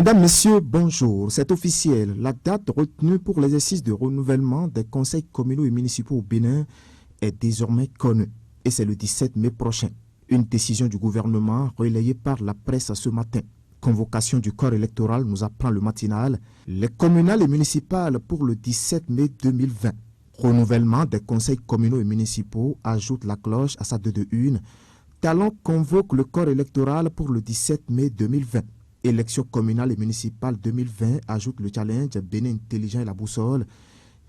Mesdames, Messieurs, bonjour. C'est officiel. La date retenue pour l'exercice de renouvellement des conseils communaux et municipaux au Bénin est désormais connue. Et c'est le 17 mai prochain. Une décision du gouvernement relayée par la presse ce matin. Convocation du corps électoral nous apprend le matinal. Les communales et municipales pour le 17 mai 2020. Renouvellement des conseils communaux et municipaux ajoute la cloche à sa 221. Talon convoque le corps électoral pour le 17 mai 2020. Élections communales et municipales 2020 ajoute le challenge Bénin intelligent et la boussole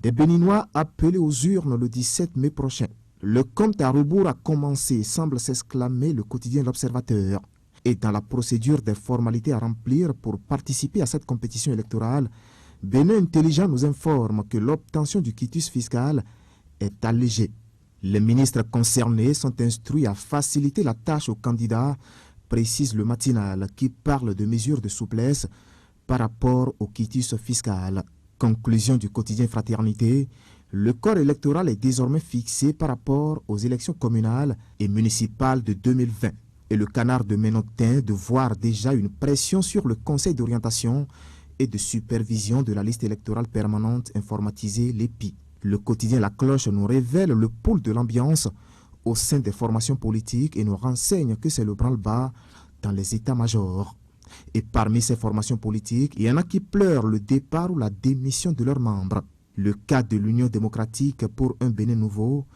des Béninois appelés aux urnes le 17 mai prochain. Le compte à rebours a commencé, semble s'exclamer le quotidien L'Observateur. Et dans la procédure des formalités à remplir pour participer à cette compétition électorale, Bénin intelligent nous informe que l'obtention du quitus fiscal est allégée. Les ministres concernés sont instruits à faciliter la tâche aux candidats, précise le matinal qui parle de mesures de souplesse par rapport au quitus fiscal. Conclusion du quotidien Fraternité, le corps électoral est désormais fixé par rapport aux élections communales et municipales de 2020. Et le canard de Ménotin de voir déjà une pression sur le Conseil d'orientation et de supervision de la liste électorale permanente informatisée, l'EPI. Le quotidien La Cloche nous révèle le pôle de l'ambiance au sein des formations politiques et nous renseigne que c'est le branle-bas dans les états-majors. Et parmi ces formations politiques, il y en a qui pleurent le départ ou la démission de leurs membres. Le cas de l'Union démocratique pour un Bénin nouveau,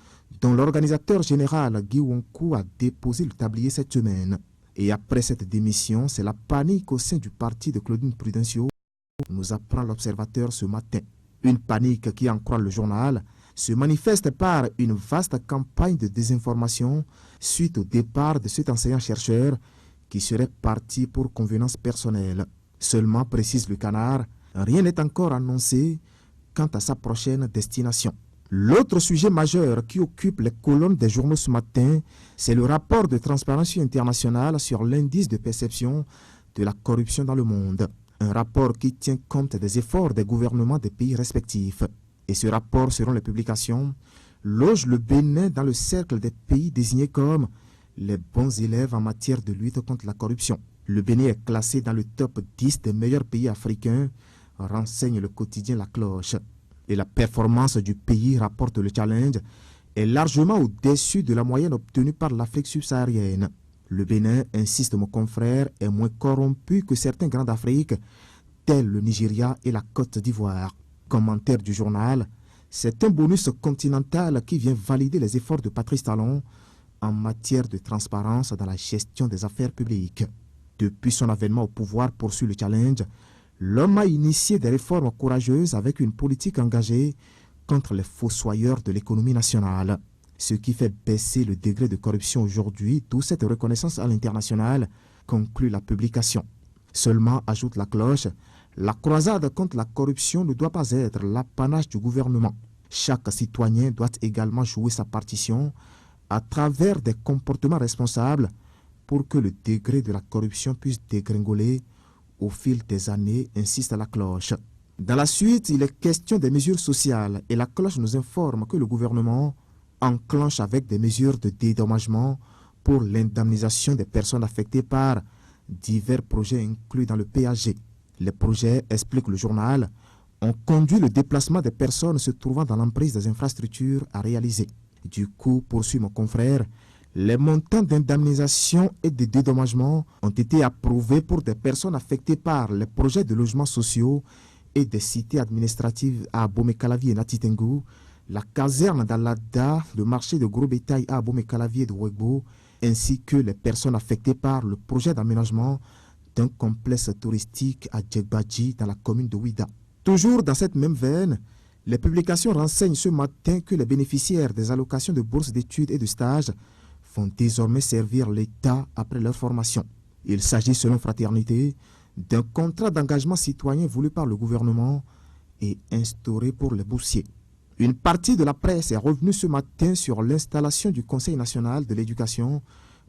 dont l'organisateur général Guy Wonkou a déposé le tablier cette semaine. Et après cette démission, c'est la panique au sein du parti de Claudine Prudencio, nous apprend l'Observateur ce matin. Une panique qui, en croit le journal, se manifeste par une vaste campagne de désinformation suite au départ de cet enseignant-chercheur qui serait parti pour convenance personnelle. Seulement, précise le canard, rien n'est encore annoncé quant à sa prochaine destination. L'autre sujet majeur qui occupe les colonnes des journaux ce matin, c'est le rapport de Transparency International sur l'indice de perception de la corruption dans le monde. Un rapport qui tient compte des efforts des gouvernements des pays respectifs. Et ce rapport, selon les publications, loge le Bénin dans le cercle des pays désignés comme les bons élèves en matière de lutte contre la corruption. Le Bénin est classé dans le top 10 des meilleurs pays africains, renseigne le quotidien La Cloche. Et la performance du pays, rapporte le challenge, est largement au-dessus de la moyenne obtenue par l'Afrique subsaharienne. Le Bénin, insiste mon confrère, est moins corrompu que certains grands d'Afrique, tels le Nigeria et la Côte d'Ivoire. Commentaire du journal, c'est un bonus continental qui vient valider les efforts de Patrice Talon en matière de transparence dans la gestion des affaires publiques. Depuis son avènement au pouvoir, poursuit le challenge, l'homme a initié des réformes courageuses avec une politique engagée contre les fossoyeurs de l'économie nationale. Ce qui fait baisser le degré de corruption aujourd'hui, d'où cette reconnaissance à l'international, conclut la publication. Seulement, ajoute La Cloche, la croisade contre la corruption ne doit pas être l'apanage du gouvernement. Chaque citoyen doit également jouer sa partition à travers des comportements responsables pour que le degré de la corruption puisse dégringoler au fil des années, insiste La Cloche. Dans la suite, il est question des mesures sociales et La Cloche nous informe que le gouvernement enclenche avec des mesures de dédommagement pour l'indemnisation des personnes affectées par divers projets inclus dans le PAG. Les projets, explique le journal, ont conduit le déplacement des personnes se trouvant dans l'emprise des infrastructures à réaliser. Du coup, poursuit mon confrère, les montants d'indemnisation et de dédommagement ont été approuvés pour des personnes affectées par les projets de logements sociaux et des cités administratives à Abomey-Calavi et Natitengu, la caserne d'Alada, le marché de gros bétail à Abomey-Calavi et de Wegbo, ainsi que les personnes affectées par le projet d'aménagement d'un complexe touristique à Djegbadji dans la commune de Ouida. Toujours dans cette même veine, les publications renseignent ce matin que les bénéficiaires des allocations de bourses d'études et de stages vont désormais servir l'État après leur formation. Il s'agit, selon Fraternité, d'un contrat d'engagement citoyen voulu par le gouvernement et instauré pour les boursiers. Une partie de la presse est revenue ce matin sur l'installation du Conseil national de l'éducation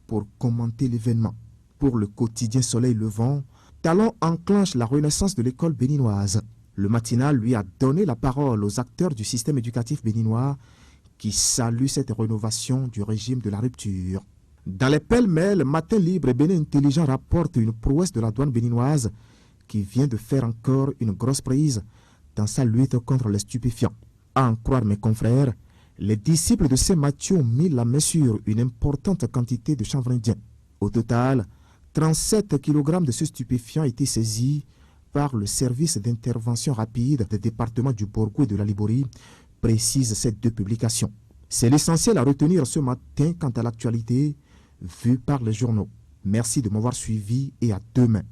pour commenter l'événement. Pour le quotidien Soleil Levant, Talon enclenche la renaissance de l'école béninoise. Le matinal lui a donné la parole aux acteurs du système éducatif béninois qui saluent cette rénovation du régime de la rupture. Dans les pêle-mêle, Matin Libre et Bénin Intelligent rapportent une prouesse de la douane béninoise qui vient de faire encore une grosse prise dans sa lutte contre les stupéfiants. À en croire mes confrères, les disciples de Saint Matthieu ont mis la main sur une importante quantité de chanvre indien. Au total, 37 kg de ce stupéfiant a été saisis par le service d'intervention rapide des départements du Borgo et de la Liborie, précisent ces deux publications. C'est l'essentiel à retenir ce matin quant à l'actualité vue par les journaux. Merci de m'avoir suivi et à demain.